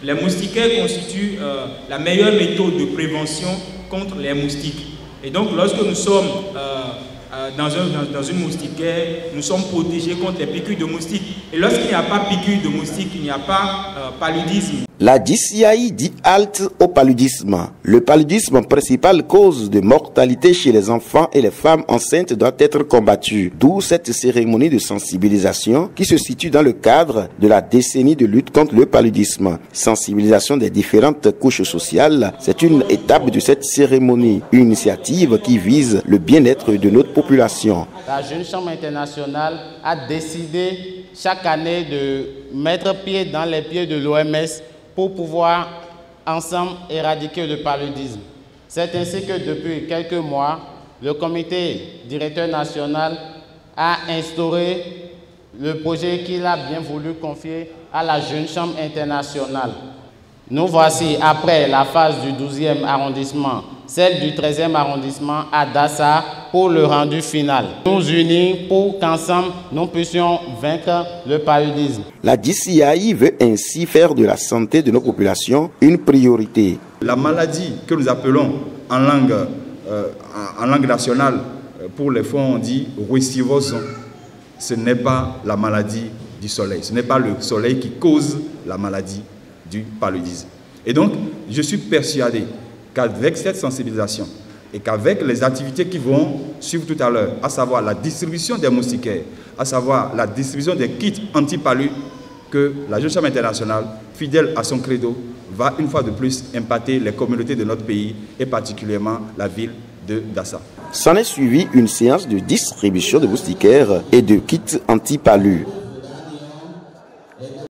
Les moustiquaires constituent la meilleure méthode de prévention contre les moustiques. Et donc, lorsque nous sommes dans une moustiquaire, nous sommes protégés contre les piqûres de moustiques. Et lorsqu'il n'y a pas piqûre de moustiques, il n'y a pas paludisme. La DCI dit halte au paludisme. Le paludisme, principale cause de mortalité chez les enfants et les femmes enceintes, doit être combattu. D'où cette cérémonie de sensibilisation qui se situe dans le cadre de la décennie de lutte contre le paludisme. Sensibilisation des différentes couches sociales, c'est une étape de cette cérémonie, une initiative qui vise le bien-être de notre population. La Jeune Chambre internationale a décidé chaque année de mettre pied dans les pieds de l'OMS pour pouvoir ensemble éradiquer le paludisme. C'est ainsi que depuis quelques mois, le comité directeur national a instauré le projet qu'il a bien voulu confier à la Jeune Chambre internationale. Nous voici après la phase du 12e arrondissement, celle du 13e arrondissement à Dassa pour le rendu final. Nous unir pour qu'ensemble nous puissions vaincre le paludisme. La DCI veut ainsi faire de la santé de nos populations une priorité. La maladie que nous appelons en langue nationale, pour les fonds on dit ruisivose, ce n'est pas la maladie du soleil. Ce n'est pas le soleil qui cause la maladie du paludisme. Et donc, je suis persuadé qu'avec cette sensibilisation et qu'avec les activités qui vont suivre tout à l'heure, à savoir la distribution des moustiquaires, à savoir la distribution des kits anti-palud, que la Jeune Chambre internationale, fidèle à son credo, va une fois de plus impacter les communautés de notre pays et particulièrement la ville de Dassa. S'en est suivi une séance de distribution de moustiquaires et de kits anti-palud.